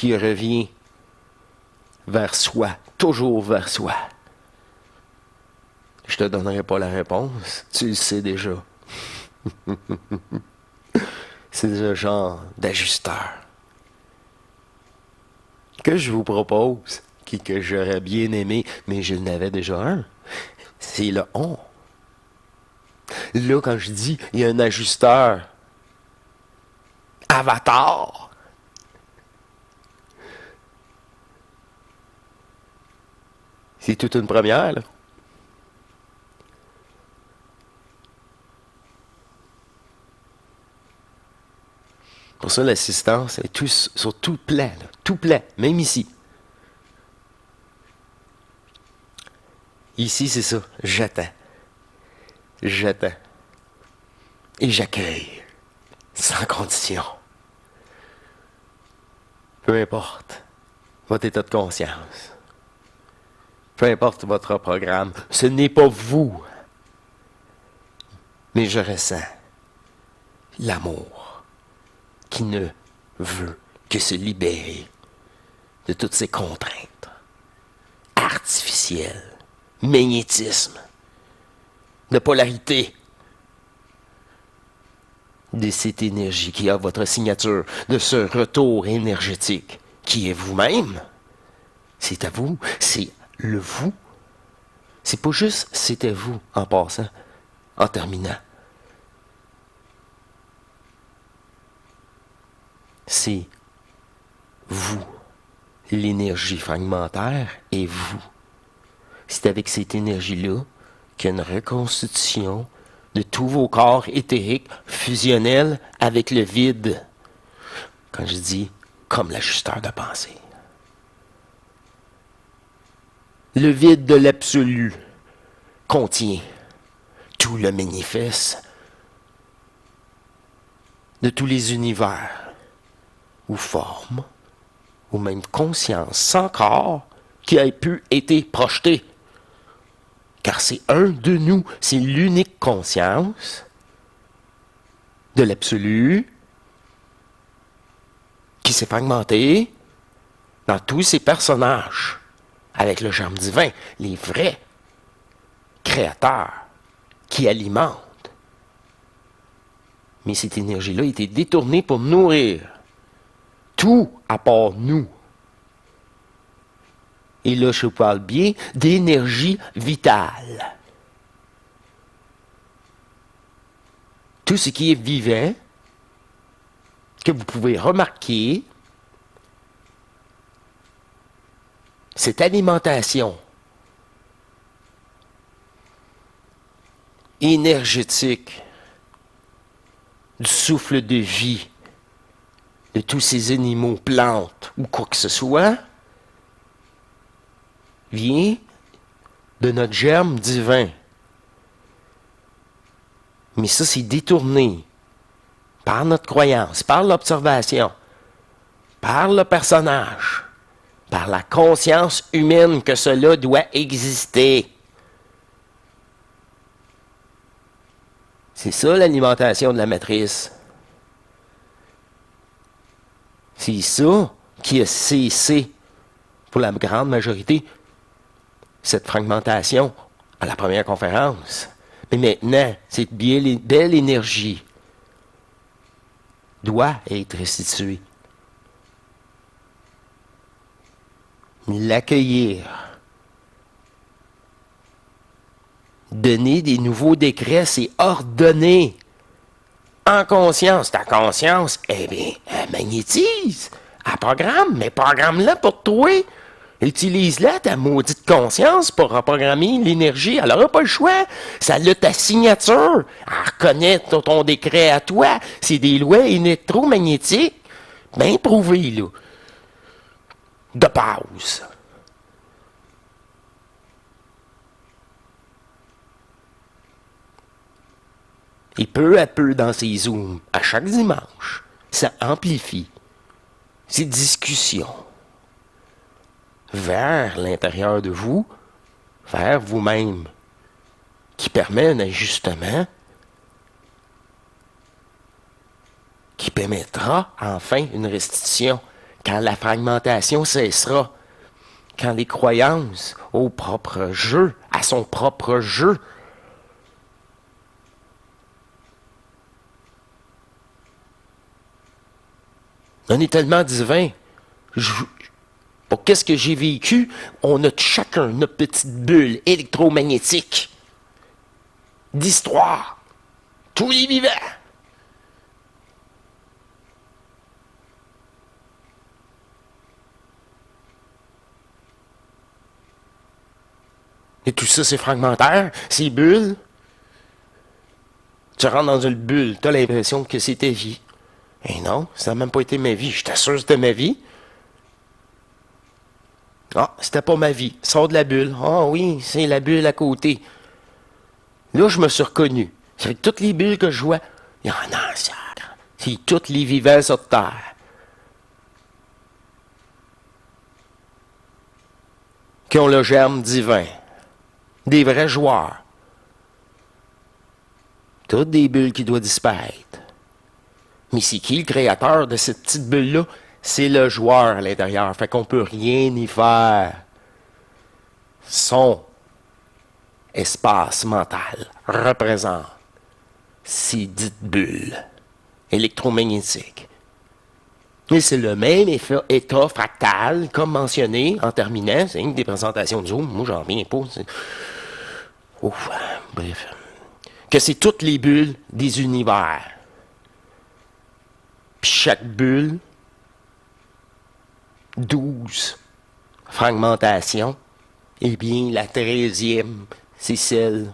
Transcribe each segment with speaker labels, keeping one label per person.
Speaker 1: qui revient vers soi, toujours vers soi. Je te donnerai pas la réponse, tu le sais déjà. C'est le genre d'ajusteur que je vous propose, que j'aurais bien aimé, mais je n'avais déjà un. C'est le on. Là, quand je dis, il y a un ajusteur avatar, c'est toute une première, là. Pour ça, l'assistance est sur tout plan, là, tout plan, même ici. Ici, c'est ça, j'attends. J'attends. Et j'accueille, sans condition. Peu importe votre état de conscience. Peu importe votre programme. Ce n'est pas vous. Mais je ressens l'amour qui ne veut que se libérer de toutes ces contraintes artificielles, magnétisme, de polarité, de cette énergie qui a votre signature, de ce retour énergétique qui est vous-même. C'est à vous, c'est le vous. C'est pas juste c'était vous en passant, en terminant. C'est vous, l'énergie fragmentaire et vous. C'est avec cette énergie-là qu'il y a une reconstitution de tous vos corps éthériques fusionnels avec le vide. Quand je dis comme l'ajusteur de pensée. Le vide de l'absolu contient tout le manifeste de tous les univers ou formes ou même conscience sans corps qui a pu être projeté. Car c'est un de nous, c'est l'unique conscience de l'absolu qui s'est fragmentée dans tous ces personnages avec le germe divin, les vrais créateurs qui alimentent. Mais cette énergie-là a été détournée pour nourrir tout à part nous. Et là, je parle bien d'énergie vitale. Tout ce qui est vivant, que vous pouvez remarquer, cette alimentation énergétique du souffle de vie de tous ces animaux, plantes ou quoi que ce soit, vient de notre germe divin. Mais ça, c'est détourné par notre croyance, par l'observation, par le personnage, par la conscience humaine que cela doit exister. C'est ça l'alimentation de la matrice. C'est ça qui a cessé, pour la grande majorité, cette fragmentation à la première conférence. Mais maintenant, cette belle énergie doit être restituée. L'accueillir. Donner des nouveaux décrets, c'est ordonner. En conscience. Ta conscience, eh bien, elle magnétise. Elle programme, mais programme-la pour toi. Utilise-la, ta maudite conscience, pour reprogrammer l'énergie. Elle n'aura pas le choix. Ça a ta signature. Elle reconnaît ton décret à toi. C'est des lois électromagnétiques. Bien prouvées, là. De base. Et peu à peu dans ces zooms, à chaque dimanche, ça amplifie ces discussions vers l'intérieur de vous, vers vous-même, qui permet un ajustement, qui permettra enfin une restitution, quand la fragmentation cessera, quand les croyances au propre jeu, à son propre jeu, on est tellement divin. Pour qu'est-ce que j'ai vécu, on a chacun notre petite bulle électromagnétique d'histoire. Tous les vivants. Et tout ça, c'est fragmentaire, c'est bulles. Tu rentres dans une bulle, tu as l'impression que c'est ta vie. Et non, ça n'a même pas été ma vie. Je t'assure que c'était ma vie. Ah, c'était pas ma vie. Sors de la bulle. Ah oui, c'est la bulle à côté. Là, je me suis reconnu. C'est toutes les bulles que je vois. Il y en a un sacre. C'est tous les vivants sur Terre. Qui ont le germe divin. Des vrais joueurs. Toutes des bulles qui doivent disparaître. Mais c'est qui le créateur de cette petite bulle-là? C'est le joueur à l'intérieur. Fait qu'on peut rien y faire. Son espace mental représente ces dites bulles électromagnétiques. Et c'est le même état fractal, comme mentionné en terminant. C'est une des présentations de Zoom. Moi, j'en reviens pas. Ouf, bref. Que c'est toutes les bulles des univers. Puis chaque bulle, 12 fragmentations. Eh bien, la 13e, c'est celle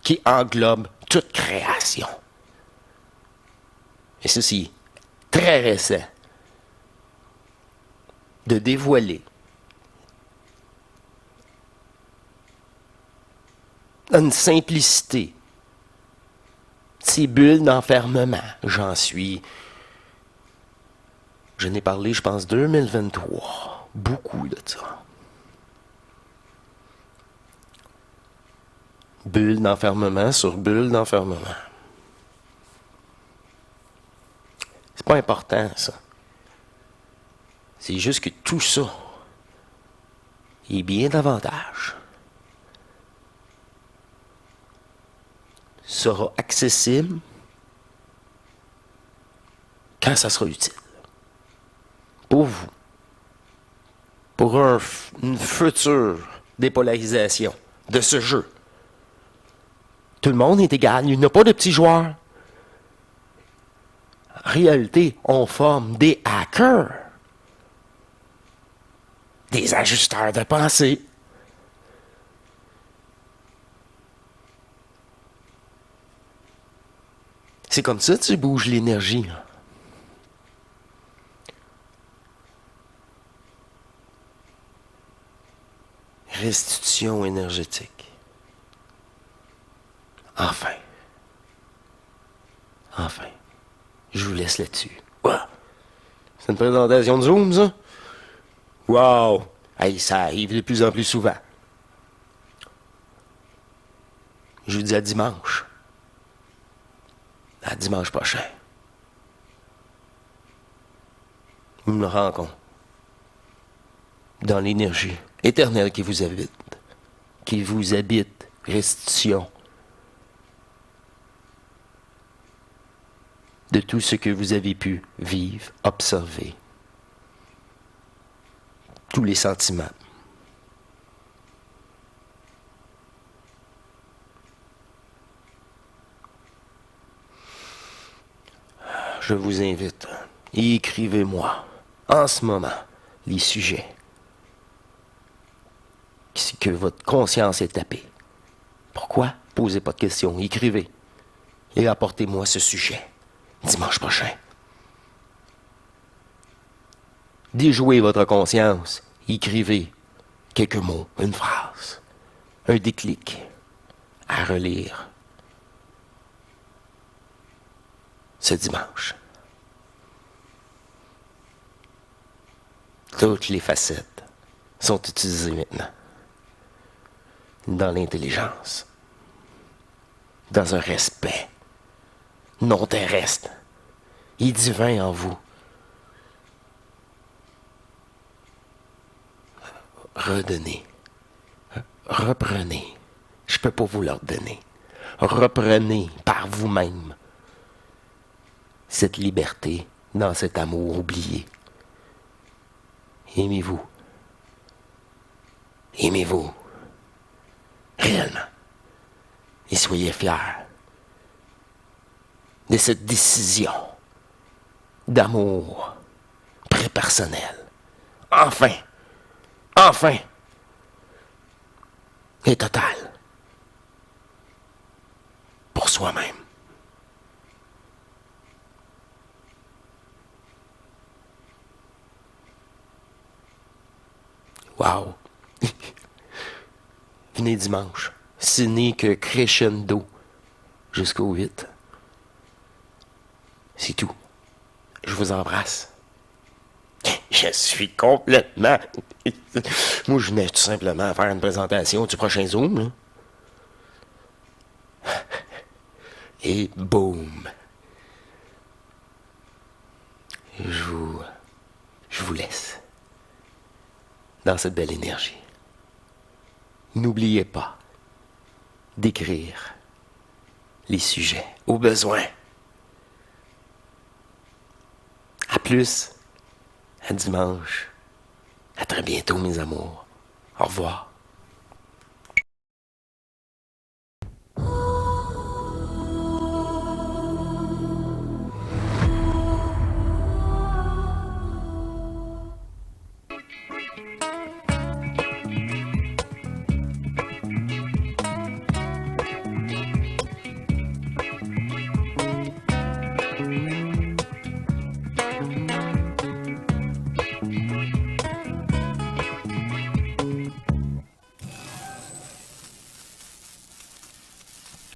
Speaker 1: qui englobe toute création. Et ceci, très récent, de dévoiler une simplicité, ces bulles d'enfermement, je n'ai parlé, je pense, 2023, beaucoup de ça. Bulle d'enfermement sur bulle d'enfermement. C'est pas important, ça. C'est juste que tout ça est bien davantage sera accessible quand ça sera utile. Pour vous. Pour une future dépolarisation de ce jeu. Tout le monde est égal. Il n'y a pas de petits joueurs. En réalité, on forme des hackers. Des ajusteurs de pensée. C'est comme ça que tu bouges l'énergie. Restitution énergétique. Enfin. Je vous laisse là-dessus. Ouah. C'est une présentation de Zoom, ça? Wow! Hey, ça arrive de plus en plus souvent. Je vous dis à dimanche. À dimanche prochain. Une rencontre. Dans l'énergie éternelle qui vous habite. Qui vous habite. Restitution. De tout ce que vous avez pu vivre, observer. Tous les sentiments. Je vous invite, écrivez-moi en ce moment les sujets que votre conscience est tapée. Pourquoi? Posez pas de questions, écrivez et apportez-moi ce sujet dimanche prochain. Déjouez votre conscience, écrivez quelques mots, une phrase, un déclic à relire ce dimanche. Toutes les facettes sont utilisées maintenant dans l'intelligence, dans un respect non terrestre et divin en vous. redonnez. Reprenez. Je peux pas vous l'ordonner. Reprenez par vous-même cette liberté dans cet amour oublié. Aimez-vous. Aimez-vous. Réellement. Et soyez fiers de cette décision d'amour prépersonnel. Enfin. Enfin. Et total. Pour soi-même. Wow. Venez dimanche. Ce n'est que crescendo jusqu'au 8. C'est tout. Je vous embrasse. Je suis complètement... Moi, je venais tout simplement faire une présentation du prochain Zoom, là. Et boum. Je vous laisse dans cette belle énergie. N'oubliez pas d'écrire les sujets au besoin. À plus. À dimanche. À très bientôt, mes amours. Au revoir.